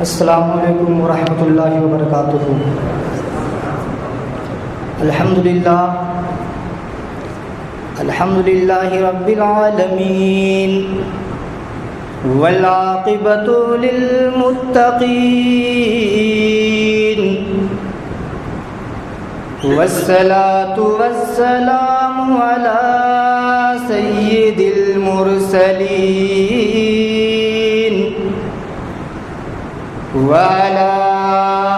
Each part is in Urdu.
السلام علیکم ورحمۃ اللہ وبرکاتہ۔ الحمد للہ رب العالمین والعاقبۃ للمتقین والصلاۃ والسلام علی سید المرسلین وعلى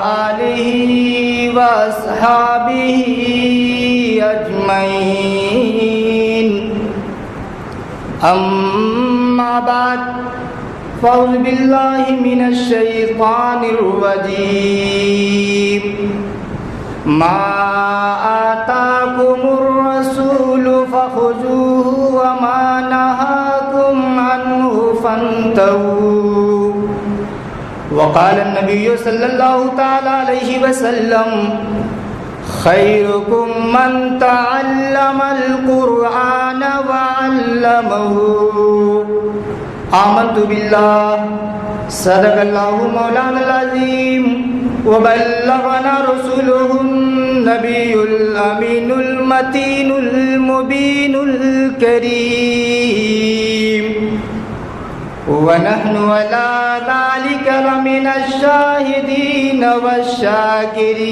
آلہ واصحابہ اجمعین، اما بعد فاعوذ باللہ من الشیطان الرجیم، ما آتاکم الرسول فخذوه وما نهاکم عنہ فانتہوا۔ وقال النبی صلی اللہ تعالی علیہ وسلم، خیرکم من تعلم القرآن وعلمہ۔ آمنت باللہ، صدق اللہ مولانا العظیم، وبلغنا رسولہ النبی الامین المتین المبین الکریم، ونحن على ذلك لمن الشاهدين والشاكرين،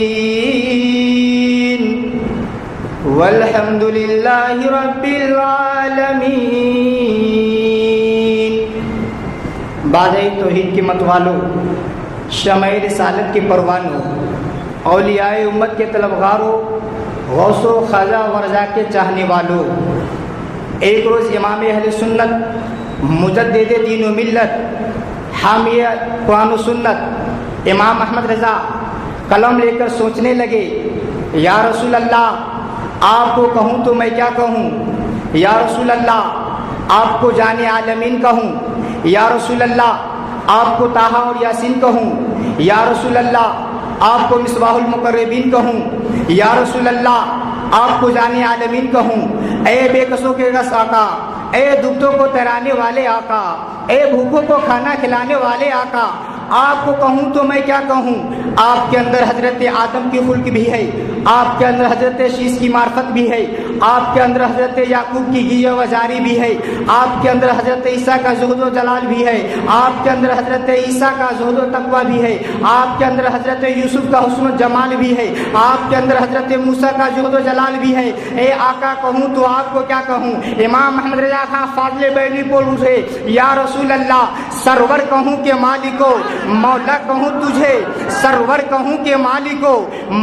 والحمد لله رب العالمين۔ بعد توحید کی مت والوں، شمع رسالت کے پروانوں، اولیاء امت کے طلبگاروں، غوث و خواجہ ورثہ کے چاہنے والوں، ایک روز امام اہل سنت، مجدد دین و ملت، حامی قرآن و سنت امام احمد رضا قلم لے کر سوچنے لگے، یا رسول اللہ، آپ کو کہوں تو میں کیا کہوں؟ یا رسول اللہ، آپ کو جان عالمین کہوں؟ یا رسول اللہ، آپ کو طٰہٰ اور یاسین کہوں؟ یا رسول اللہ، آپ کو مصباح المقربین کہوں؟ یا رسول اللہ، آپ کو جان عالمین کہوں؟ اے بے کسوں کے رس آقا، اے دکھتوں کو ترانے والے آقا، اے بھوکوں کو کھانا کھلانے والے آقا، آپ کو کہوں تو میں کیا کہوں؟ آپ کے اندر حضرت آدم کی خلق بھی ہے، آپ کے اندر حضرت شیش کی معرفت بھی ہے، آپ کے اندر حضرت یعقوب کی گیہ وزاری بھی ہے، آپ کے اندر حضرت عیسیٰ کا زہد و جلال بھی ہے، آپ کے اندر حضرت عیسیٰ کا زہد و تقویٰ بھی ہے، آپ کے اندر حضرت یوسف کا حسن و جمال بھی ہے، آپ کے اندر حضرت موسیٰ کا زہد و جلال بھی ہے۔ اے آقا کہوں تو آپ کو کیا کہوں؟ امام احمد رضا خان فاضل بیلی بول اٹھے، یا رسول اللہ، سرور کہوں کہ مالکو، مولا کہوں تجھے، سرور کہوں کہ مالکو،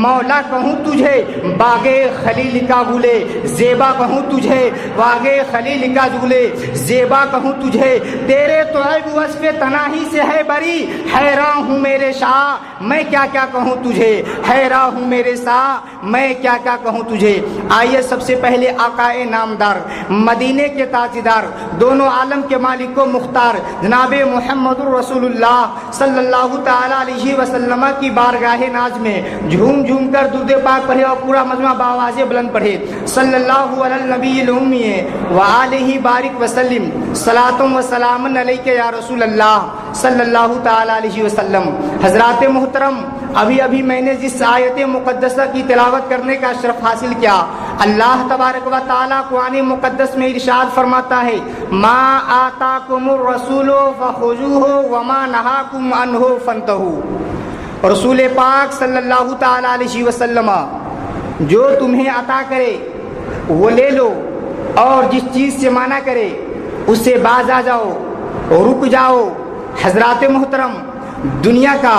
مولا کہوں تجھے، باغ خلیل کا گلے زیبا کہوں تجھے، باغ خلیل کا گلے زیبا کہوں تجھے، تیرے تو عیب وصف تناہی سے ہے بری، حیران ہوں میرے شاہ میں کیا کیا کہوں تجھے، حیران ہوں میرے شاہ میں کیا کیا کہوں تجھے۔ آئیے سب سے پہلے آقا نامدار، مدینے کے تاجدار، دونوں عالم کے مالک و مختار جناب محمد الرسول اللہ صلی اللہ تعالی علیہ وسلم کی بارگاہ ناز میں جھوم جھوم کر درود پاک پڑھے اور پورا مجمع بآواز بلند پڑھے، صلی اللہ علی النبی الامی وآلہ بارک وسلم، صلاۃ و سلام علیک یا رسول اللہ صلی اللہ تعالی علیہ وسلم۔ حضرات محترم، ابھی میں نے جس آیت مقدسہ کی تلاوت کرنے کا شرف حاصل کیا، اللہ تبارک و تعالیٰ قرآن مقدس میں ارشاد فرماتا ہے، ما آتاکم الرسول فخذوہ وما نہاکم عنہ فانتہوا۔ رسول پاک صلی اللہ تعالی علیہ وسلم جو تمہیں عطا کرے وہ لے لو، اور جس چیز سے منع کرے اس سے باز آ جاؤ، رک جاؤ۔ حضرات محترم، دنیا کا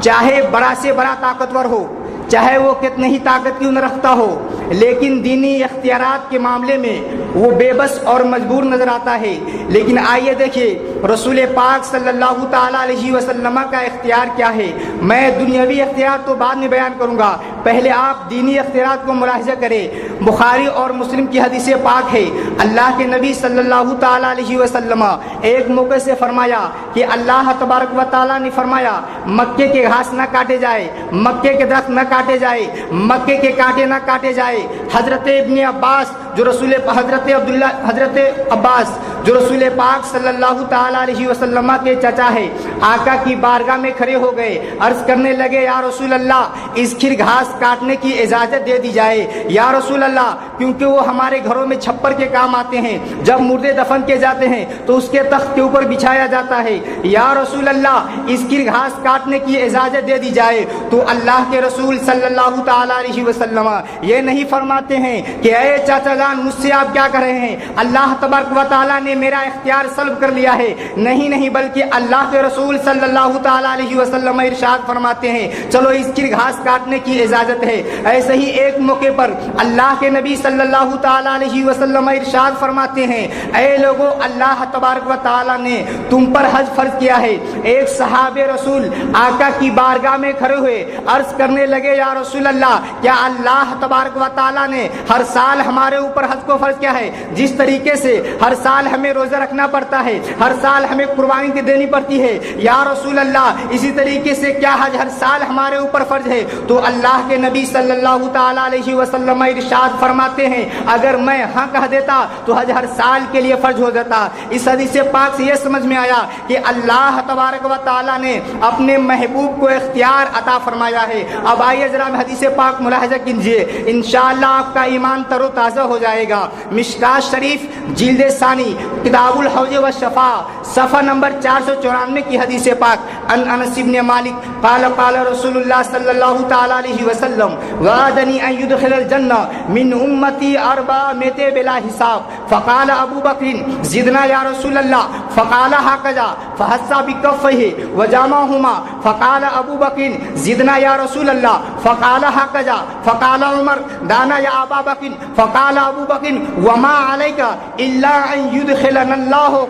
چاہے بڑا سے بڑا طاقتور ہو، چاہے وہ کتنی ہی طاقت کیوں نہ رکھتا ہو، لیکن دینی اختیارات کے معاملے میں وہ بے بس اور مجبور نظر آتا ہے۔ لیکن آئیے دیکھیے رسول پاک صلی اللہ تعالی علیہ وسلم کا اختیار کیا ہے۔ میں دنیاوی اختیار تو بعد میں بیان کروں گا، پہلے آپ دینی اختیارات کو ملاحظہ کریں۔ بخاری اور مسلم کی حدیث پاک ہے، اللہ کے نبی صلی اللہ تعالی علیہ وسلم ایک موقع سے فرمایا کہ اللہ تبارک و تعالیٰ نے فرمایا مکے کے گھاس نہ کاٹے جائے، مکے کے درخت نہ کاٹے جائے، مکے کے کانٹے نہ کاٹے جائے۔ حضرت ابن عباس جو حضرت عباس جو رسول پاک صلی اللہ تعالی علیہ وسلم کے چچا ہے، آقا کی بارگاہ میں کھڑے ہو گئے، عرض کرنے لگے یا رسول اللہ اس کھر گھاس کاٹنے کی اجازت دے دی جائے یا رسول اللہ، کیونکہ وہ ہمارے گھروں میں چھپر کے کام آتے ہیں، جب مردے دفن کیے جاتے ہیں تو اس کے تخت کے اوپر بچھایا جاتا ہے، یا رسول اللہ اس کھر گھاس کاٹنے کی اجازت دے دی جائے۔ تو اللہ کے رسول صلی اللہ تعالی علیہ وسلم یہ نہیں فرماتے ہیں کہ اے چاچا جان مجھ سے آپ کیا کر رہے ہیں، اللہ تبارک و تعالیٰ نے میرا اختیار سلب کر لیا ہے، نہیں بلکہ اللہ کے رسول صلی اللہ تعالی علیہ وسلم ارشاد فرماتے ہیں چلو اس کی گھاس کاٹنے کی اجازت ہے۔ ایسے ہی ایک موقع پر اللہ کے نبی صلی اللہ تعالی علیہ وسلم ارشاد فرماتے ہیں اے لوگو اللہ تبارک و تعالیٰ نے تم پر حج فرض کیا ہے۔ ایک صحابہ رسول آقا کی بارگاہ میں کھڑے ہوئے، عرض کرنے لگے یا رسول اللہ کیا اللہ تبارک و تعالیٰ نے ہر سال ہمارے اوپر حج کو فرض کیا ہے؟ جس طریقے سے ہر سال ہمیں روزہ رکھنا پڑتا ہے، ہر سال ہمیں قربانی دینی پڑتی ہے، یا رسول اللہ اسی طریقے سے کیا حج ہر سال ہمارے اوپر فرض ہے؟ تو اللہ کے نبی صلی اللہ تعالی علیہ وسلم ارشاد فرماتے ہیں اگر میں ہاں کہہ دیتا تو حج ہر سال کے لیے فرض ہو جاتا۔ اس حدیث پاک سے یہ سمجھ میں آیا کہ اللہ تبارک و تعالی نے اپنے محبوب کو اختیار عطا فرمایا ہے۔ اب آئیے ذرا حدیث پاک ملاحظہ کیجیے، انشاءاللہ آپ کا ایمان تر و تازہ ہو جائے گا۔ مشکات شریف جلد ثانی کتاب الحوض والشفاء صفحہ نمبر 494 کی حدیث پاک ان انس بن مالک قال قال رسول اللہ صلی اللہ تعالی علیہ وسلم وعدنی ان يدخل الجنہ من امتی 400 بلا حساب فقال ابو بکر زدنا یا رسول اللہ فقال هكذا فحسا بکفه وجامعهما فقال ابو بکر زدنا یا رسول اللہ فقال هكذا فقال عمر دانا یا ابا بکر فقال ابو بکر وما علیک الا ان يدخلنا اللہ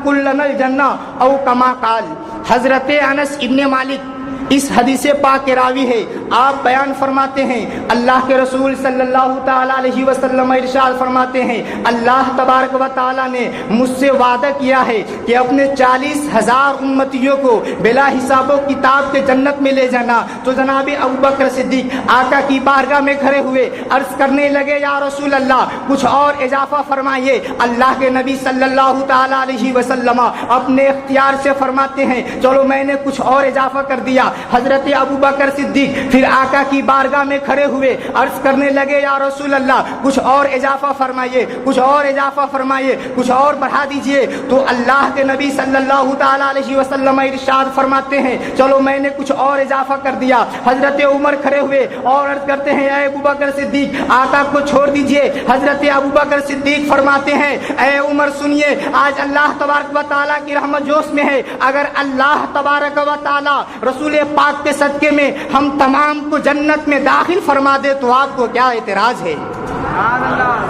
کلنا الجنہ او کما قال۔ حضرت انس ابن مالک اس حدیث پاک کے راوی ہے، آپ بیان فرماتے ہیں اللہ کے رسول صلی اللہ تعالی علیہ وسلم ارشاد فرماتے ہیں اللہ تبارک و تعالی نے مجھ سے وعدہ کیا ہے کہ اپنے 40,000 امتیوں کو بلا حساب و کتاب کے جنت میں لے جانا۔ تو جناب ابوبکر صدیق آقا کی بارگاہ میں کھڑے ہوئے، عرض کرنے لگے یا رسول اللہ کچھ اور اضافہ فرمائیے۔ اللہ کے نبی صلی اللہ تعالی علیہ وسلم اپنے اختیار سے فرماتے ہیں چلو میں نے کچھ اور اضافہ کر دیا۔ حضرت ابوبکر صدیق پھر آقا کی بارگاہ میں کھڑے ہوئے، عرض کرنے لگے یا رسول اللہ کچھ اور اضافہ فرمائیے، کچھ اور اضافہ فرمائیے، کچھ اور بڑھا دیجئے۔ تو اللہ کے نبی صلی اللہ تعالی علیہ وسلم ارشاد فرماتے ہیں چلو میں نے کچھ اور اضافہ کر دیا۔ حضرت عمر کھڑے ہوئے اور عرض کرتے ہیں اے ابوبکر صدیق آقا کو چھوڑ دیجئے۔ حضرت ابوبکر صدیق فرماتے ہیں اے عمر سنیے، آج اللہ تبارک و تعالیٰ کی رحمت جوش میں ہے، اگر اللہ تبارک و تعالیٰ رسول پاک کے صدقے میں ہم تمام کو جنت میں داخل فرما دے تو آپ کو کیا اعتراض ہے؟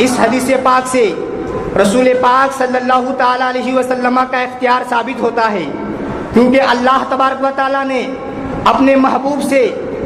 اس حدیث پاک سے رسول پاک صلی اللہ تعالی علیہ وسلم کا اختیار ثابت ہوتا ہے، کیونکہ اللہ تبارک و تعالی نے اپنے محبوب سے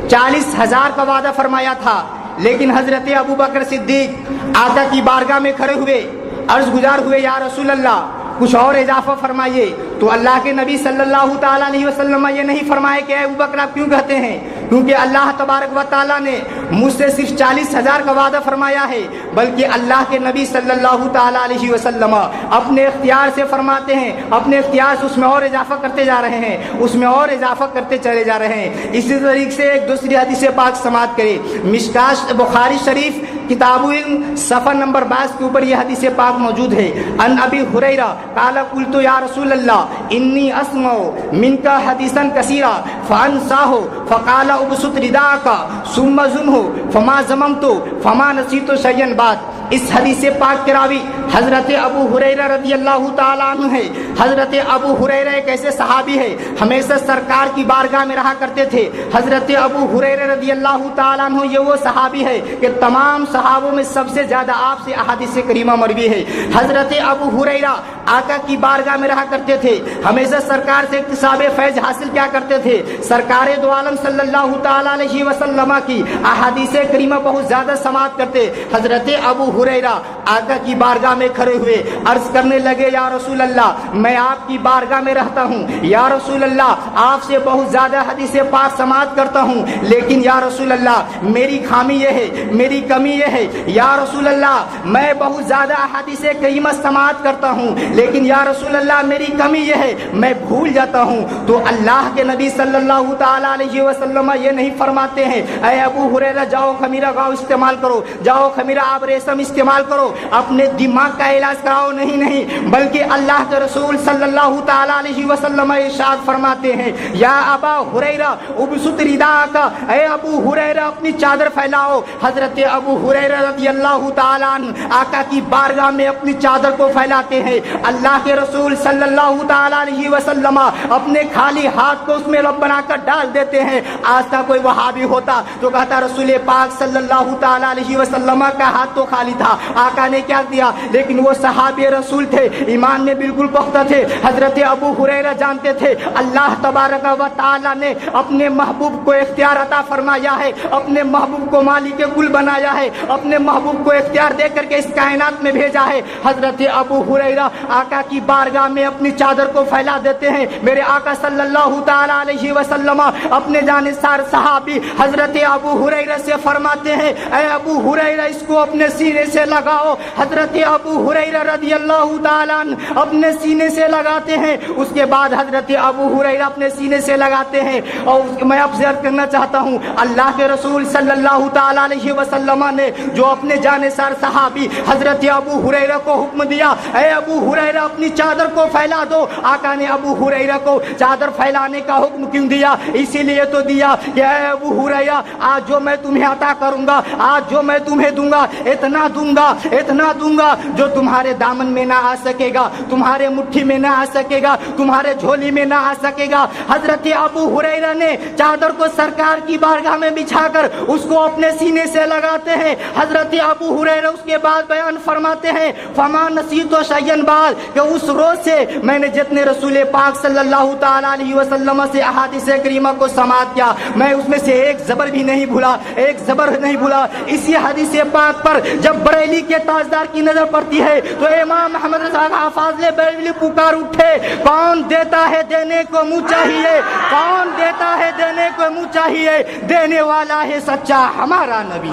40,000 کا وعدہ فرمایا تھا، لیکن حضرت ابوبکر صدیق آقا کی بارگاہ میں کھڑے ہوئے، عرض گزار ہوئے یا رسول اللہ کچھ اور اضافہ فرمائیے۔ تو اللہ کے نبی صلی اللہ تعالی علیہ وسلم یہ نہیں فرمائے کہ اے ابوبکر آپ کیوں کہتے ہیں، کیونکہ اللہ تبارک و تعالیٰ نے مجھ سے صرف 40,000 کا وعدہ فرمایا ہے، بلکہ اللہ کے نبی صلی اللہ تعالی علیہ وسلم اپنے اختیار سے فرماتے ہیں، اپنے اختیار سے اس میں اور اضافہ کرتے جا رہے ہیں، اس میں اور اضافہ کرتے چلے جا رہے ہیں۔ اسی طریقے سے ایک دوسری حدیث پاک سماعت کرے، مشکات بخاری شریف کتاب العلم صفحہ نمبر 22 کے اوپر یہ حدیث پاک موجود ہے۔ ان ابی ہریرہ قال قلت یا رسول اللہ انی اسمع منک حدیثا کثیرا فانساه فقال ابسط رداءک ثم زنه فما زممت فما نسیت شیئا بعد۔ اس حدیث پاک کے راوی حضرت ابو ہریرہ رضی اللہ تعالیٰ عنہ ہے۔ حضرت ابو ہریرہ ایک ایسے صحابی ہے ہمیشہ سرکار کی بارگاہ میں رہا کرتے تھے۔ حضرت ابو ہریرہ رضی اللہ تعالیٰ عنہ یہ وہ صحابی ہے کہ تمام صحابوں میں سب سے زیادہ آپ سے احادیث کریمہ مروی ہے۔ حضرت ابو ہریرہ آقا کی بارگاہ میں رہا کرتے تھے، ہمیشہ سرکار سے اکتساب فیض حاصل کیا کرتے تھے۔ سرکار دو عالم صلی اللہ تعالی علیہ وسلم کی احادیث کریمہ بہت زیادہ سماعت کرتے۔ حضرت ابو ہریرہ آقا کی بارگاہ میں کھڑے ہوئے عرض کرنے لگے یا رسول اللہ میں آپ کی بارگاہ میں رہتا ہوں، یا رسول اللہ آپ سے بہت زیادہ حدیث پاک سماعت کرتا ہوں، لیکن یا رسول اللہ میری خامی یہ ہے، میری کمی یہ ہے، یا رسول اللہ میں بہت زیادہ احادیث کریمہ سماعت کرتا ہوں، لیکن یا رسول اللہ میری کمی یہ ہے میں بھول جاتا ہوں۔ تو اللہ کے نبی صلی اللہ تعالی علیہ وسلم یہ نہیں فرماتے ہیں اے ابو ہریرہ جاؤ خمیرہ گاؤ استعمال کرو، جاؤ خمیرہ آب ریشم استعمال کرو، اپنے دماغ کا علاج کراؤ، نہیں، بلکہ اللہ کے رسول صلی اللہ تعالی علیہ وسلم ارشاد فرماتے ہیں یا ابا ہریرہ ابسط رداءک، اے ابو ہریرہ اپنی چادر پھیلاؤ۔ حضرت ابو ہریرہ رضی اللہ تعالی عنہ آقا کی بارگاہ میں اپنی چادر کو پھیلاتے ہیں، اللہ کے رسول صلی اللہ تعالی علیہ وسلم اپنے خالی ہاتھ کو اس میں رب بنا کر ڈال دیتے ہیں۔ آج کا کوئی وہابی ہوتا تو کہتا رسول پاک صلی اللہ تعالی علیہ وسلم کا ہاتھ تو خالی تھا، آقا نے کیا دیا؟ لیکن وہ صحابی رسول تھے، ایمان میں بالکل پختہ تھے۔ حضرت ابو ہریرہ جانتے تھے اللہ تبارک و تعالی نے اپنے محبوب کو اختیار عطا فرمایا ہے، اپنے محبوب کو مالک کل بنایا ہے، اپنے محبوب کو اختیار دے کر کے اس کائنات میں بھیجا ہے۔ حضرت ابو ہریرہ آقا کی بارگاہ میں اپنی چادر کو پھیلا دیتے ہیں۔ میرے آقا صلی اللہ تعالی علیہ وسلم اپنے جانثار صحابی حضرت ابو ہریرہ سے فرماتے ہیں اے ابو ہریرہ اس کو اپنے سینے سے لگاؤ۔ حضرت ابو ہریرہ رضی اللہ تعالی عنہ اپنے سینے سے لگاتے ہیں۔ اس کے بعد حضرت ابو ہریرہ اپنے سینے سے لگاتے ہیں، اور میں اب عرض کرنا چاہتا ہوں اللہ کے رسول صلی اللہ تعالی علیہ وسلم نے جو اپنے جانثار صحابی حضرت ابو ہریرہ کو حکم دیا اے ابو ہریرہ اپنی چادر کو پھیلا دو، آقا نے ابو ہریرہ کو چادر پھیلانے کا حکم کیوں دیا؟ اسی لیے تو دیا کہ اے ابو ہریرہ آج جو میں تمہیں عطا کروں گا، آج جو میں تمہیں دوں گا اتنا دوں گا جو تمہارے دامن میں نہ آ سکے گا، تمہارے مٹھی میں نہ آ سکے گا، تمہارے جھولی میں نہ آ سکے گا۔ حضرت ابو ہریرہ نے چادر کو سرکار کی بارگاہ میں بچھا کر اس کو اپنے سینے سے لگاتے ہیں۔ حضرت ابو ہریرہ اس کے بعد بیان فرماتے ہیں فما نسیت شیئا بعد کہ اس روز سے میں نے جتنے رسول پاک صلی اللہ تعالی علیہ وسلم سے احادیث کریمہ کو سماعت کیا میں اس میں سے ایک زبر بھی نہیں بھولا، اسی حدیث پاک پر جب بریلی کے تاجدار کی نظر پڑتی ہے تو امام محمد رضا فاضل بریلی پکار اٹھے کون دیتا ہے دینے کو منہ چاہیے، کون دیتا ہے دینے کو منہ چاہیے، دینے والا ہے سچا ہمارا نبی،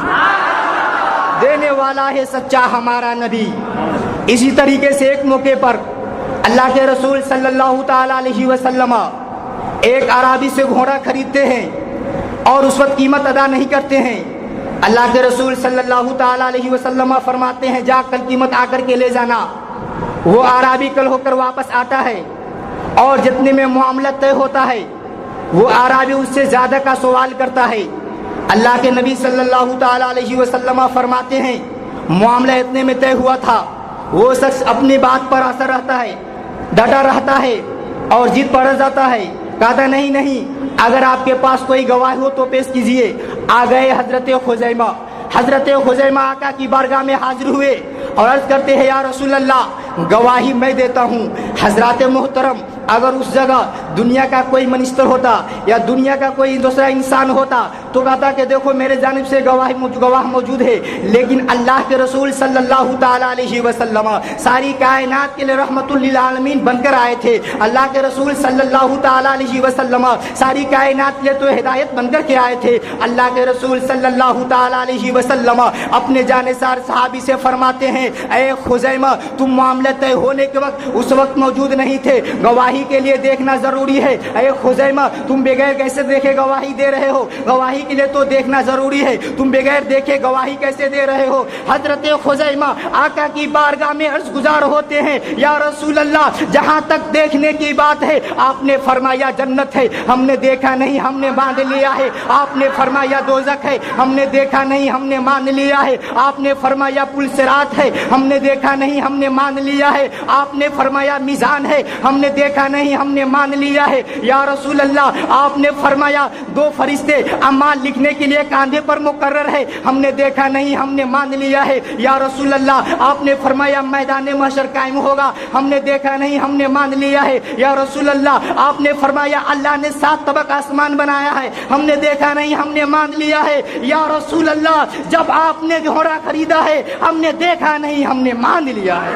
دینے والا ہے سچا ہمارا نبی۔ اسی طریقے سے ایک موقع پر اللہ کے رسول صلی اللہ تعالی علیہ وسلم ایک عرابی سے گھوڑا خریدتے ہیں اور اس وقت قیمت ادا نہیں کرتے ہیں۔ اللہ کے رسول صلی اللہ تعالی علیہ وسلم فرماتے ہیں جا کل قیمت آ کر کے لے جانا۔ وہ عرابی کل ہو کر واپس آتا ہے اور جتنے میں معاملہ طے ہوتا ہے وہ عرابی اس سے زیادہ کا سوال کرتا ہے۔ اللہ کے نبی صلی اللہ تعالی علیہ وسلم فرماتے ہیں معاملہ اتنے میں طے ہوا تھا۔ وہ شخص اپنی بات پر اثر رہتا ہے، ڈٹا رہتا ہے اور ضد پر جاتا ہے، کہتا نہیں اگر آپ کے پاس کوئی گواہ ہو تو پیش کیجئے۔ آ گئے حضرت خزیمہ آقا کی بارگاہ میں حاضر ہوئے اور عرض کرتے ہیں یا رسول اللہ گواہی میں دیتا ہوں۔ حضرات محترم اگر اس جگہ دنیا کا کوئی منسٹر ہوتا یا دنیا کا کوئی دوسرا انسان ہوتا تو کہتا کہ دیکھو میرے جانب سے گواہ موجود ہے، لیکن اللہ کے رسول صلی اللہ تعالی علیہ وسلم ساری کائنات کے لیے رحمت للعالمین بن کر آئے تھے۔ اللہ کے رسول صلی اللہ تعالی علیہ وسلم ساری کائنات کے لیے تو ہدایت بن کر کے آئے تھے۔ اللہ کے رسول صلی اللہ تعالی علیہ وسلم اپنے جانثار صحابی سے فرماتے ہیں اے خزیمہ تم معاملہ طے ہونے کے وقت اس وقت موجود نہیں تھے، گواہی کے لیے دیکھنا ضروری ہے۔ اے خزیمہ تم بغیر کیسے دیکھے گواہی دے رہے ہو؟ گواہی کے لیے تو دیکھنا ضروری ہے، تم بغیر دیکھے گواہی کیسے دے رہے ہو؟ حضرت خزیمہ آقا کی بارگاہ میں عرض گزار ہوتے ہیں یا رسول اللہ جہاں تک دیکھنے کی بات ہے آپ نے فرمایا جنت ہے، ہم نے دیکھا نہیں ہم نے مان لیا ہے۔ آپ نے فرمایا دوزخ ہے، ہم نے دیکھا نہیں ہم نے مان لیا ہے۔ آپ نے فرمایا پل صراط ہے، ہم نے دیکھا نہیں ہم نے مان لیا ہے۔ آپ نے فرمایا میزان ہے، ہم نے دیکھا دیکھا نہیں ہم نے مان لیا ہے یا رسول اللہ آپ نے فرمایا 2 فرشتے اعمال لکھنے کے لیے کاندھے پر مقرر ہے ہم نے دیکھا نہیں ہم نے مان لیا ہے یا رسول اللہ آپ نے فرمایا میدان محشر قائم ہوگا ہم نے دیکھا نہیں ہم نے مان لیا ہے یا رسول اللہ آپ نے فرمایا اللہ نے 7 طبق آسمان بنایا ہے ہم نے دیکھا نہیں ہم نے مان لیا ہے یا رسول اللہ جب آپ نے گھوڑا خریدا ہے ہم نے دیکھا نہیں ہم نے مان لیا ہے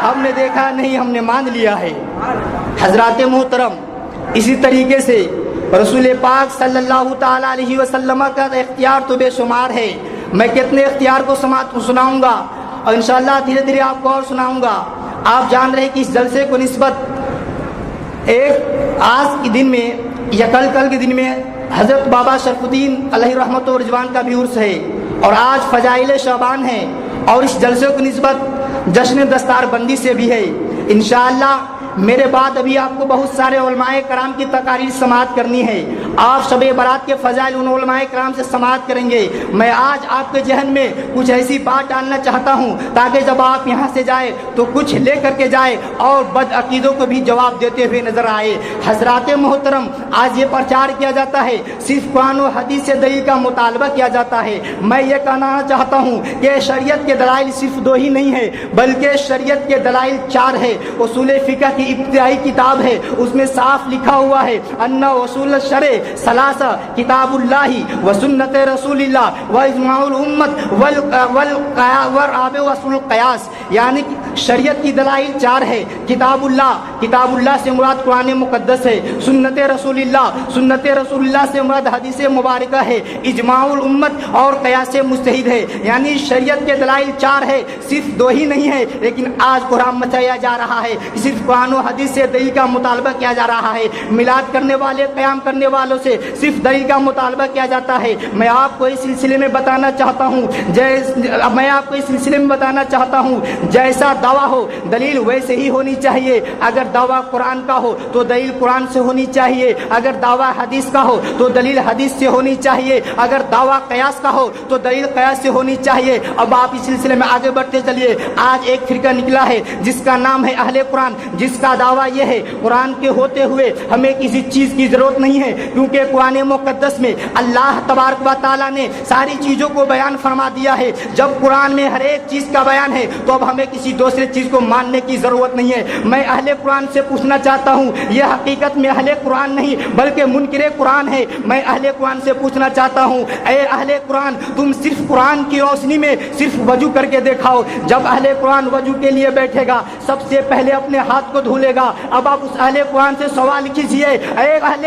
ہم نے دیکھا نہیں ہم نے مان لیا ہے۔ حضرات محترم اسی طریقے سے رسول پاک صلی اللہ تعالی علیہ وسلم کا اختیار تو بے شمار ہے، میں کتنے اختیار کو سناؤں گا اور انشاءاللہ دھیرے دھیرے آپ کو اور سناؤں گا۔ آپ جان رہے ہیں کہ اس جلسے کو نسبت ایک آج کے دن میں یا کل کے دن میں حضرت بابا شرف الدین علیہ رحمت و رضوان کا بھی عرس ہے اور آج فضائل شعبان ہے اور اس جلسے کو نسبت جشن دستار بندی سے بھی ہے۔ انشاءاللہ میرے بعد ابھی آپ کو بہت سارے علماء کرام کی تقاریر سماعت کرنی ہے، آپ شب برات کے فضائل ان علماء کرام سے سماعت کریں گے۔ میں آج آپ کے ذہن میں کچھ ایسی بات ڈالنا چاہتا ہوں تاکہ جب آپ یہاں سے جائیں تو کچھ لے کر کے جائیں اور بد عقیدوں کو بھی جواب دیتے ہوئے نظر آئے۔ حضرات محترم آج یہ پرچار کیا جاتا ہے، صرف قرآن و حدیث سے دلیل کا مطالبہ کیا جاتا ہے۔ میں یہ کہنا چاہتا ہوں کہ شریعت کے دلائل صرف 2 ہی نہیں ہے بلکہ شریعت کے دلائل 4 ہے۔ اصول فقہ کی ابتدائی کتاب ہے، اس میں صاف لکھا ہوا ہے ان اصول الشرع ثلاثہ کتاب اللہ و سنت رسول اللہ و اجماع الامت والرابع اصول القیاس، یعنی شریعت کی دلائل 4 ہے۔ کتاب اللہ سے مراد قرآن مقدس ہے، سنت رسول اللہ سے مراد حدیث مبارکہ ہے، اجماع الامت اور قیاس مجتہد ہے، یعنی شریعت کے دلائل 4 ہے، صرف 2 ہی نہیں ہے۔ لیکن آج قرآن مچایا جا رہا ہے، صرف قرآن و حدیث سے دلیل کا مطالبہ کیا جا رہا ہے، میلاد کرنے والے قیام کرنے والوں سے صرف دلیل کا مطالبہ کیا جاتا ہے۔ میں آپ کو اس سلسلے میں بتانا چاہتا ہوں جیسا دعویٰ ہو دلیل ویسے ہی ہونی چاہیے۔ اگر دعویٰ قرآن کا ہو تو دلیل قرآن سے ہونی چاہیے، اگر دعویٰ حدیث کا ہو تو دلیل حدیث سے ہونی چاہیے، اگر دعویٰ قیاس کا ہو تو دلیل قیاس سے ہونی چاہیے۔ اب آپ اس سلسلے میں آگے بڑھتے چلیے۔ آج ایک فرقہ نکلا ہے جس کا نام ہے اہل قرآن، جس کا دعویٰ یہ ہے قرآن کے ہوتے ہوئے ہمیں کسی چیز کی ضرورت نہیں ہے، کیونکہ قرآن مقدس میں اللہ تبارک و تعالیٰ نے ساری چیزوں کو بیان فرما دیا ہے۔ جب قرآن میں ہر ایک چیز کا بیان ہے تو اب ہمیں کسی دوسرے چیز کو ماننے کی ضرورت نہیں ہے۔ میں اہل قرآن سے پوچھنا چاہتا ہوں، یہ حقیقت میں اہل قرآن نہیں بلکہ منکر قرآن ہے۔ میں اہل قرآن سے پوچھنا چاہتا ہوں، اے اہل قرآن تم صرف قرآن کی روشنی میں صرف وضو کر کے دکھاؤ۔ جب اہل قرآن وضو کے لیے بیٹھے گا سب سے پہلے اپنے ہاتھ کو دھولے گا۔ اب آپ اس اہل قرآن سے سوال کیجیے، اے اہل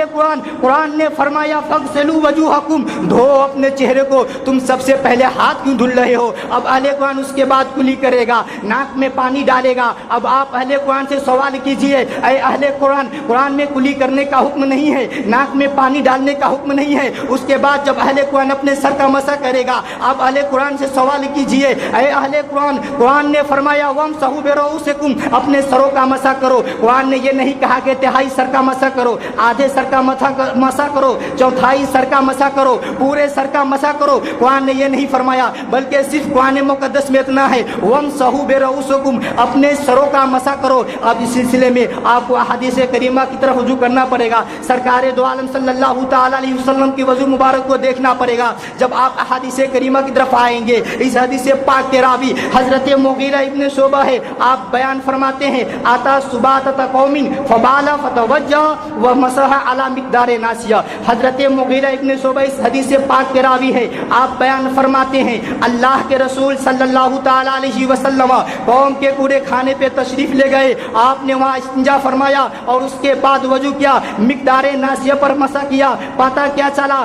قرآن نے فرمایا فاغسلوا وجوہکم، دھو اپنے چہرے کو، تم سب سے پہلے ہاتھ کیوں دھل رہے ہو؟ اب اہل قرآن اس کے بعد کلی کرے گا، ناک میں پانی ڈالے گا۔ اب آپ اہل قرآن سے سوال کیجیے، اے اہل قرآن میں کلی کرنے کا حکم نہیں ہے، ناک میں پانی ڈالنے کا حکم نہیں ہے۔ اس کے بعد جب اہل قرآن اپنے سر کا مسح کرے گا، آپ اہل قرآن سے سوال کیجیے، اے اہل قرآن نے فرمایا وامسحوا برؤوسکم، اپنے سروں کا مسح کرو۔ قرآن نے یہ نہیں کہا کہ تہائی سر کا مسح کرو، آدھے سر کا مسح کرو، چوتھائی سر کا مسح کرو، پورے سر کا مسح کرو۔ قرآن نے یہ نہیں فرمایا بلکہ صرف قرآن مقدس میں اتنا ہے وامسحوا برؤوسکم، اپنے سروں کا مسح کرو۔ اب اس سلسلے میں آپ کو احادیث کریمہ کی طرف رجوع کرنا پڑے گا، سرکار دو عالم صلی اللہ تعالی علیہ وسلم کی وضو مبارک کو دیکھنا پڑے گا۔ جب آپ احادیث کریمہ کی طرف آئیں گے، اس حدیث پاک کے راوی حضرت مغیرہ ابن شعبہ ہے، آپ بیان فرماتے ہیں آتا سباتۃ قوم فبال فتوجہ ومسح علی مقدار ناسیہ۔ حضرت مغیرہ ابن شعبہ اس حدیث پاک کے راوی ہے، آپ بیان فرماتے ہیں اللہ کے رسول صلی اللہ تعالی علیہ وسلم قوم کے پورے کھانے پہ تشریف لے گئے، آپ نے وہاں استنجا فرمایا اور اس کے بعد وضو کیا، مقدار ناسیہ پر مسح کیا۔ پتہ کیا چلا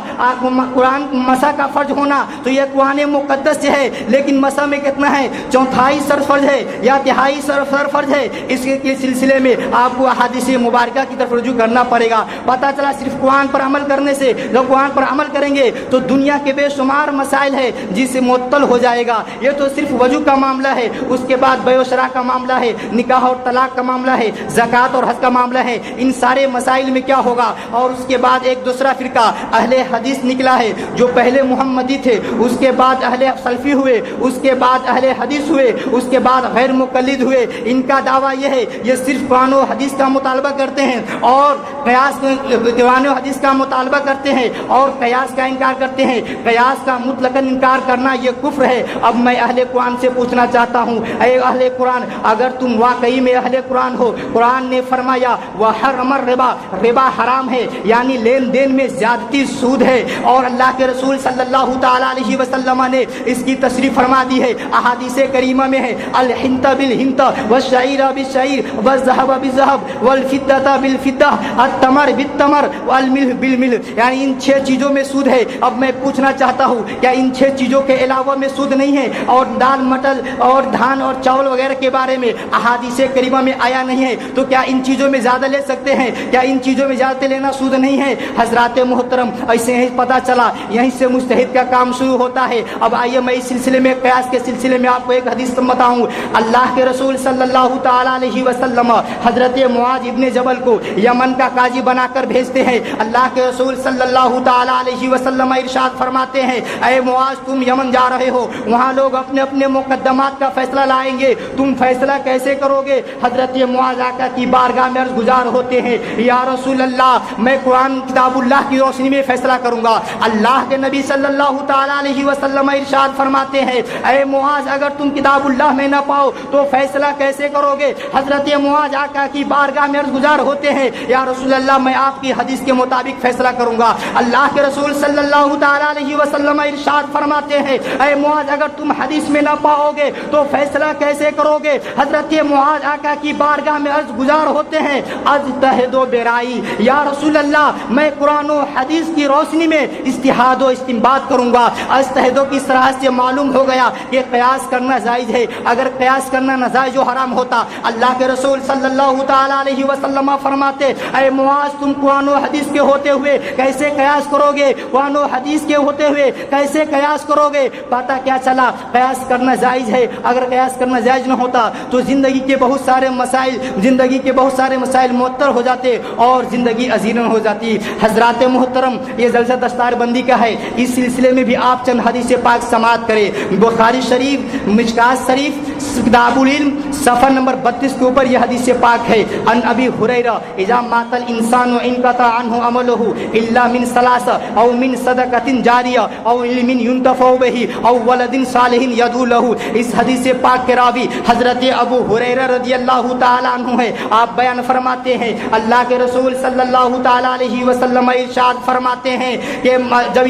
قرآن مسح کا فرض ہونا تو یہ قرآن مقدس سے ہے، لیکن مسح میں کتنا ہے؟ چوتھائی سر فرض ہے یا تہائی سر فرض ہے۔ اس کے سلسلے میں آپ کو احادیث مبارکہ کی طرف رجوع کرنا پڑے گا۔ پتہ چلا صرف قرآن پر عمل کرنے سے، جب قرآن پر عمل کریں گے تو دنیا کے بے شمار مسائل ہے جس سے معطل ہو جائے گا۔ یہ تو صرف وضو کا معاملہ ہے، اس کے بعد بیع و شراء کا معاملہ ہے، نکاح اور طلاق کا معاملہ ہے، زکوٰۃ اور حج کا معاملہ ہے۔ ان سارے مسائل میں کیا ہوگا؟ اور اس کے بعد ایک دوسرا فرقہ اہل حدیث نکلا ہے، جو پہلے محمدی تھے، اس کے بعد اہل سلفی ہوئے، اس کے بعد اہل حدیث ہوئے، اس کے بعد غیر مقلد ہوئے۔ ان کا دعویٰ یہ ہے یہ صرف صرف قرآن و حدیث کا مطالبہ کرتے ہیں اور قرآن و حدیث کا مطالبہ کرتے ہیں اور قیاس کا انکار کرتے ہیں، قیاس کا مطلقاً انکار کرنا یہ کفر ہے۔ اب میں اہل قرآن سے پوچھنا چاہتا ہوں، اے اہل قرآن، اگر تم واقعی میں اہل قرآن ہو، قرآن نے فرمایا وحرم الربا، ربا حرام ہے، یعنی لین دین میں زیادتی سود ہے، اور اللہ کے رسول صلی اللہ تعالی علیہ وسلم نے اس کی تشریح فرما دی ہے، احادیث کریمہ میں ہے الحنط بالحنط والشعیر بالشعیر والذهب بالذهب والفضة بالفضة التمر بالتمر والملح بالملح، یعنی ان 6 چیزوں میں سود ہے۔ اب میں پوچھنا چاہتا ہوں کیا ان 6 چیزوں کے علاوہ میں سود نہیں ہے؟ اور دال مٹر اور دھان اور چاول وغیرہ کے بارے میں احادیث کریمہ میں آیا نہیں ہے، تو کیا ان چیزوں میں زیادہ لے سکتے ہیں؟ کیا ان چیزوں میں زیادہ لینا سود نہیں ہے؟ حضرات محترم، ایسے ہی پتہ چلا، یہیں سے مجتہد کا کام شروع ہوتا ہے۔ اب آئیے میں اس سلسلے میں قیاس کے سلسلے میں آپ کو ایک حدیث بتاؤں۔ اللہ کے رسول صلی اللہ تعالی علیہ وسلم حضرت معاذ ابن جبل کو یمن کا قاضی بنا کر بھیجتے ہیں۔ اللہ کے رسول صلی اللہ تعالی علیہ وسلم ارشاد فرماتے ہیں، اے معاذ تم یمن جا رہے ہو، وہاں لوگ اپنے اپنے مقدمات کا فیصلہ لائیں گے، تم فیصلہ کیسے کرو گے؟ حضرت معاذ آقا کی بارگاہ میں عرض گزار ہوتے ہیں، یا رسول اللہ میں قرآن کتاب اللہ کی روشنی میں فیصلہ کروں گا۔ اللہ کے نبی صلی اللہ تعالی علیہ وسلم ارشاد فرماتے ہیں، اے معاذ اگر تم کتاب اللہ میں نہ پاؤ تو فیصلہ کیسے کرو گے؟ حضرت معاذ آقا کی بارگاہ میں عرض گزار ہوتے ہیں، یا رسول اللہ میں آپ کی حدیث کے مطابق فیصلہ کروں گا۔ اللہ کے رسول صلی اللہ تعالی علیہ وسلم ارشاد فرماتے ہیں، اے معاذ اگر تم حدیث میں نہ پاؤ گے تو فیصلہ کیسے کرو گے؟ حضرت معاذ آقا کی بارگاہ میں عرض گزار ہوتے ہیں، اجتہد و برائی، یا رسول اللہ میں قرآن و حدیث کی روشنی میں اجتہاد و استنباط کروں گا۔ اجتہاد کی صراحت سے معلوم ہو گیا کہ قیاس کرنا جائز ہے، اگر قیاس کرنا ناجائز و حرام ہوتا اللہ کے رسول صلی اللہ تعالی علیہ وسلم فرماتے، اے معاذ تم قرآن و حدیث کے ہوتے ہوئے کیسے قیاس کرو گے؟ قرآن و حدیث کے ہوتے ہوئے کیسے قیاس کرو گے؟ پتہ کیا چلا قیاس کرنا جائز ہے۔ اگر قیاس کرنا جائز نہ ہوتا تو زندگی کے بہت سارے مسائل معطل ہو جاتے اور زندگی عزیرن ہو جاتی۔ حضرات محترم، یہ جلسہ دستار بندی کا ہے، اس سلسلے میں بھی آپ چند حدیث پاک سماعت کریں۔ بخاری شریف، مشکات شریف، کتاب العلم، صفحہ نمبر 32 کے اوپر یہ حدیث پاک ہے۔ ان ابی ہریرہ اذا مات الانسان انقطع عنه عمله الا من ثلاث او من صدقۃ جاریہ او علم ينتفع به او ولد صالح يدعو له۔ اس حدیث پاک کے راوی حضرت ابو ہریرہ رضی اللہ تعالی عنہ ہے۔ آپ بیان فرماتے ہیں، اللہ کے رسول صلی اللہ تعالی علیہ وسلم ارشاد فرماتے ہیں کہ جب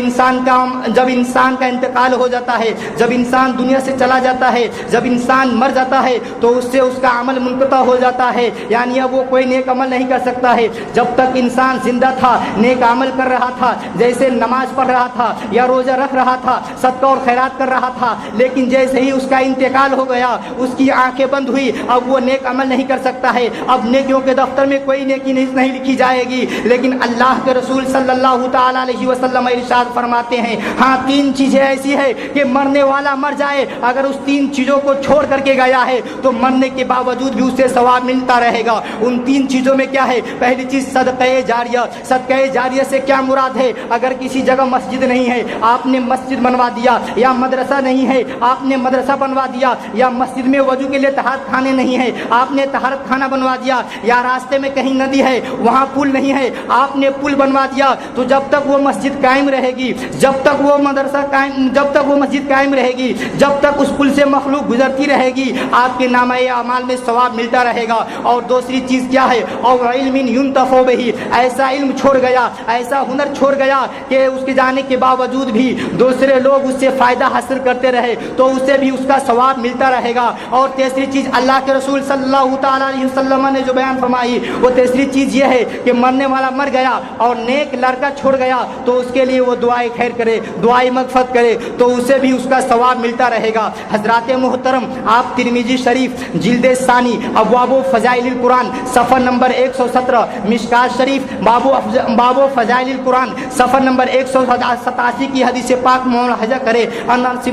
انسان کا انتقال ہو جاتا ہے، جب انسان دنیا سے چلا جاتا ہے، جب انسان مر جاتا ہے تو اس سے اس کا عمل منقطع ہو جاتا ہے، یعنی اب وہ کوئی نیک عمل نہیں کر سکتا ہے۔ جب تک انسان زندہ تھا نیک عمل کر رہا تھا، جیسے نماز پڑھ رہا تھا یا روزہ رکھ رہا تھا، صدقہ اور خیرات کر رہا تھا، لیکن جیسے ہی اس کا انتقال ہو گیا، اس کی آنکھیں بند ہوئی، اب وہ نیک عمل نہیں کر سکتا ہے، اب نیکیوں کے دفتر میں کوئی نیکی نہیں لکھی جائے گی۔ لیکن اللہ کے رسول صلی اللہ تعالی علیہ وسلم ارشاد فرماتے ہیں، ہاں 3 چیزیں ایسی ہے کہ مرنے والا مر جائے، اگر اس 3 چیزوں کو چھوڑ کر کے گیا ہے تو مرنے کے باوجود بھی اسے ثواب ملتا رہے گا۔ ان 3 چیزوں میں کیا ہے؟ پہلی چیز صدقہ جاریہ۔ صدقہ جاریہ سے کیا مراد ہے؟ اگر کسی جگہ مسجد نہیں ہے، آپ نے مسجد بنوا دیا، یا مدرسہ نہیں ہے، آپ نے مدرسہ بنوا دیا، یا مسجد میں وضو کے لیے طہارت خانے نہیں ہے، آپ نے طہارت خانہ بنوا دیا، یا راستے میں کہیں ندی ہے وہاں پل نہیں ہے، آپ نے پل بنوا دیا، تو جب تک وہ مسجد قائم رہے گی، جب تک وہ مسجد قائم رہے گی، جب تک اس پل سے مخلوق گزرتی رہے گی، آپ کے نامہ اعمال میں ثواب ملتا رہے گا۔ اور دوسری چیز کیا ہے؟ اور علم ينتفع به، ایسا علم چھوڑ گیا، ایسا ہنر چھوڑ گیا کہ اس کے جانے کے باوجود بھی دوسرے لوگ اس سے فائدہ حاصل کرتے رہے تو اسے بھی اس کا ثواب ملتا رہے گا۔ اور تیسری چیز اللہ کے رسول صلی اللہ تعالی علیہ وسلم نے جو بیان فرمائی، وہ تیسری چیز یہ ہے کہ مرنے والا مر گیا اور نیک لڑکا چھوڑ گیا تو اس کے لیے وہ دعائے خیر کرے، دعائے مغفرت کرے تو اسے بھی اس کا ثواب ملتا رہے گا۔ حضرات محترم، آپ ترمذی شریف جلد ثانی ابواب فضائل القرآن صفحہ نمبر 117، مشکات شریف باب فضائل القرآن صفحہ نمبر 187 کی حدیث پاک ملاحظہ کرے۔ انس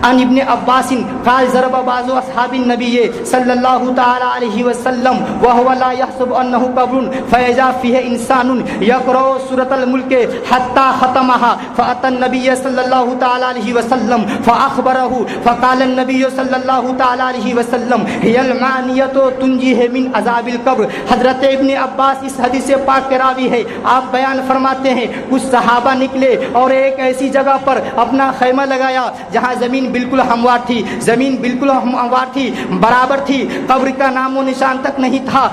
عن ابن عباس قال ضرب بعض اصحاب النبي صلى الله تعالى عليه وسلم وهو لا يحسب انه قبر فاذا فيه انسان يقرأ سورة الملك حتى ختمها فاتى النبي صلى الله تعالى عليه وسلم فاخبره فقال النبي صلى الله تعالى عليه وسلم هي المعنية تنجيه من عذاب القبر. حضرت ابن عباس اس حدیث پاک کے راوی ہے. آپ بیان فرماتے ہیں کچھ صحابہ نکلے اور ایک ایسی جگہ پر اپنا خیمہ لگایا جہاں زمین بالکل ہموار تھی, زمین بالکل ہموار تھی, برابر تھی, قبر کا نام و نشان تک نہیں تھا.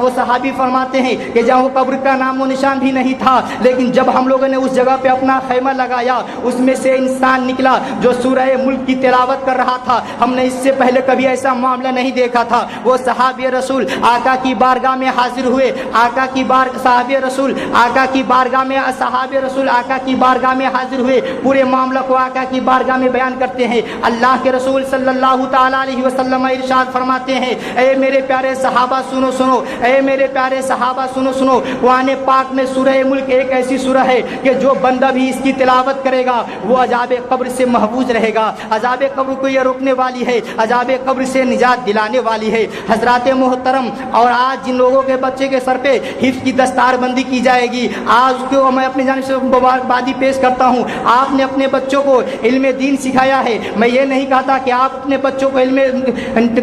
وہ صحابی فرماتے ہیں کہ جہاں وہ قبر کا نام و نشان بھی نہیں تھا, لیکن جب ہم لوگوں نے اس جگہ پہ اپنا خیمہ لگایا اس میں سے انسان نکلا جو سورہ ملک کی تلاوت کر رہا تھا. ہم نے اس سے پہلے کبھی ایسا معاملہ نہیں دیکھا تھا. وہ صحابی رسول آقا کی بارگاہ میں حاضر ہوئے. آقا کی صحابی رسول آقا کی بارگاہ میں صحابی رسول آقا کی بارگاہ میں حاضر ہوئے. پورے معاملہ کو آقا کی بارگاہ میں بیان کرتے ہیں. اللہ کے رسول صلی اللہ تعالی علیہ وسلم ارشاد فرماتے ہیں اے میرے پیارے صحابہ سنو سنو, اے میرے پیارے صحابہ سنو سنو. قرآن پاک میں سورہ ملک ایک ایسی سورہ ہے کہ جو بندہ بھی اس کی تلاوت کرے گا وہ عذاب قبر سے محفوظ رہے گا. عذاب قبر کو یہ روکنے والی ہے, عذاب قبر سے نجات دلانے والی ہے. حضرات محترم, اور آج جن لوگوں کے بچے کے سر پہ حفظ کی دستار بندی کی جائے گی, آج کو میں اپنی جانب سے مبارکبادی پیش کرتا ہوں. آپ نے اپنے بچوں کو علم دین سکھایا ہے. میں یہ نہیں کہتا کہ آپ اپنے بچوں کو علم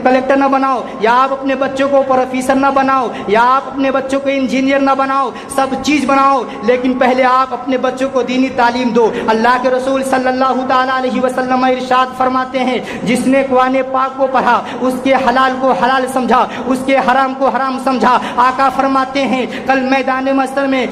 کلیکٹر نہ بناؤ, یا آپ اپنے بچوں کو پروفیسر نہ بناؤ, یا آپ اپنے بچوں کو انجینئر نہ بناؤ, سب چیز بناؤ, لیکن پہلے آپ اپنے بچوں کو دینی تعلیم دو. اللہ کے رسول صلی اللہ تعالی علیہ وسلم ارشاد فرماتے ہیں جس نے قرآن پاک کو پڑھا اس کے حلال کو حلال سمجھا, اس کے حرام کو حرام سمجھا. آقا فرماتے ہیں کل میدان محشر میں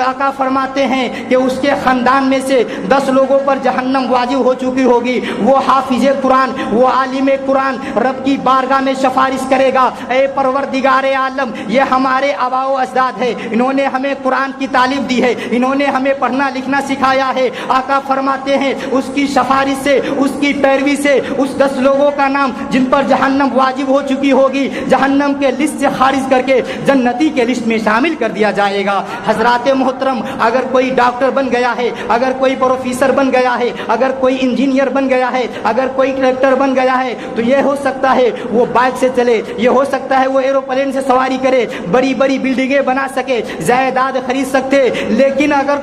آقا فرماتے ہیں کہ اس کے خاندان میں سے 10 لوگوں پر جہنم واجب ہو چکی ہوگی. وہ حافظ قرآن, وہ عالم قرآن رب کی بارگاہ میں سفارش کرے گا اے پروردگار عالم, یہ ہمارے آباء و اجداد ہے, انہوں نے ہمیں قرآن کی تعلیم دی ہے, انہوں نے ہمیں پڑھنا لکھنا سکھایا ہے. آقا فرماتے ہیں اس کی سفارش سے, اس کی پیروی سے اس 10 لوگوں کا نام جن پر جہنم واجب ہو چکی ہوگی جہنم کے لسٹ سے خارج کر کے جنتی کے لسٹ میں شامل کر دیا جائے گا. حضرات محترم, اگر کوئی ڈاکٹر بن گیا ہے, اگر کوئی پروفیسر بن گیا ہے, اگر کوئی انجینئر بن گیا ہے, اگر کوئی کلیکٹر بن گیا ہے, تو یہ ہو سکتا ہے وہ بائک سے چلے, یہ ہو سکتا ہے وہ ایروپلین سے سواری کرے, بڑی بڑی بلڈنگیں بنا سکے, جائیداد خرید سکتے, لیکن اگر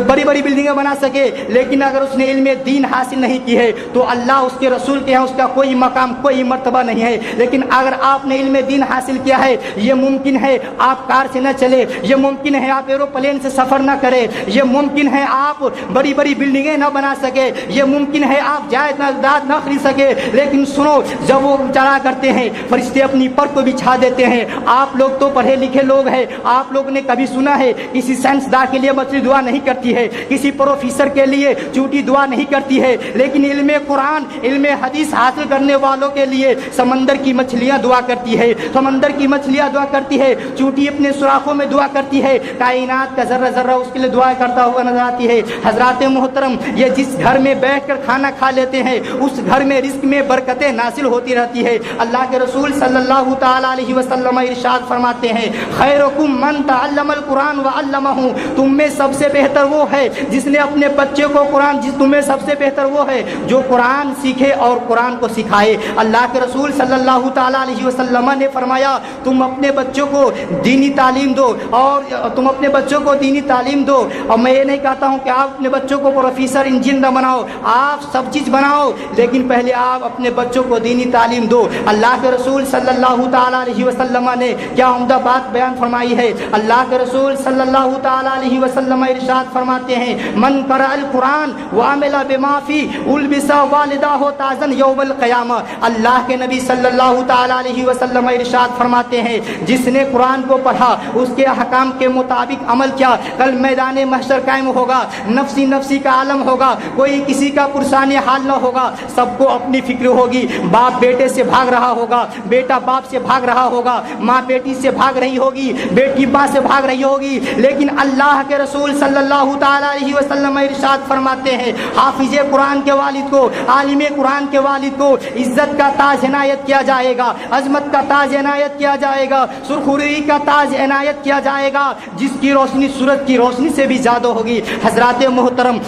بڑی بڑی بلڈنگیں بنا سکے, لیکن اگر اس نے علم دین حاصل نہیں کی ہے تو اللہ اس کے رسول کے ہیں اس کا کوئی مقام کوئی مرتبہ نہیں ہے. لیکن اگر آپ نے علم دین حاصل کیا ہے, یہ ممکن ہے آپ کار سے نہ چلے, یہ ممکن ہے آپ ایروپلین سے سفر نہ کرے, یہ ممکن ہے آپ بڑی بڑی بلڈنگیں نہ بنا سکے, یہ ممکن ہے آپ جائیداد نہ خرید سکے, لیکن سنو جب وہ چلا کرتے ہیں فرشتے اپنی پر کو بچھا دیتے ہیں. آپ لوگ تو پڑھے لکھے لوگ ہیں, آپ لوگ نے کبھی سنا ہے کسی سائنسداں کے لیے مچھلی دعا نہیں کرتی ہے, کسی پروفیسر کے لیے چوٹی دعا نہیں کرتی ہے, لیکن علم قرآن علم حدیث حاصل کرنے والوں کے لیے سمندر کی مچھلیاں دعا کرتی ہے, سمندر کی مچھلیاں دعا کرتی ہے, چوٹی اپنے سوراخوں میں دعا کرتی ہے, کائنات کا ذرہ ذرہ اس کے لیے دعا کرتا ہوا نظر آتی ہے. حضرات محترم, یہ جس گھر میں بیٹھ کر کھانا کھا لیتے ہیں اس گھر میں رزق میں برکتیں نازل ہوتی رہتی ہے. اللہ کے رسول صلی اللہ تعالی علیہ وسلم ارشاد فرماتے ہیں خیرکم من تعلم القرآن وعلمہ, تم میں سب سے بہتر وہ ہے جس نے اپنے بچے کو قرآن, تم میں سب سے بہتر وہ ہے جو قرآن سیکھے اور قرآن کو سکھائے. اللہ کے رسول صلی اللہ تعالی علیہ وسلم نے فرمایا تم اپنے بچوں کو دینی تعلیم دو, اور تم اپنے بچوں کو دینی تعلیم دو. اور میں یہ نہیں کہتا ہوں کہ آپ اپنے بچوں کو پروفیسر انجینئر بناؤ, آپ سب چیز بناؤ, لیکن پہلے آپ اپنے بچوں کو دینی تعلیم دو. اللہ کے رسول صلی اللہ تعالی علیہ وسلم نے کیا عمدہ بات بیان فرمائی ہے. اللہ کے رسول صلی اللہ تعالی علیہ وسلم ارشاد فرماتے ہیں من قرأ القرآن وعمل بما فیہ البس والدہ تاجا یوم القیامہ. اللہ کے نبی صلی اللہ تعالی علیہ وسلم ارشاد فرماتے ہیں جس نے قرآن کو پڑھا اس کے احکام کے مطابق عمل کیا, کل میدان محشر قائم ہوگا, نفسی نفسی کا عالم ہوگا, کوئی کسی کا پرسان حال نہ ہوگا, سب کو اپنی فکر ہوگی. باپ بیٹے سے بھاگ رہا ہوگا, بیٹا باپ سے بھاگ رہا ہوگا, ماں بیٹی سے بھاگ رہی ہوگی, بیٹی ماں سے بھاگ رہی ہوگی, لیکن اللہ کے رسول صلی اللہ تعالی علیہ وسلم ارشاد فرماتے ہیں حافظ قرآن کے والد کو, عالم قرآن کے والد کو عزت کا تاج عنایت کیا جائے گا, عظمت کا تاج عنایت کیا جائے گا, سرخروئی کا تاج عنایت کیا جائے گا, جس کی روشنی سورج کی روشنی سے بھی زیادہ ہوگی. حضرات محترم,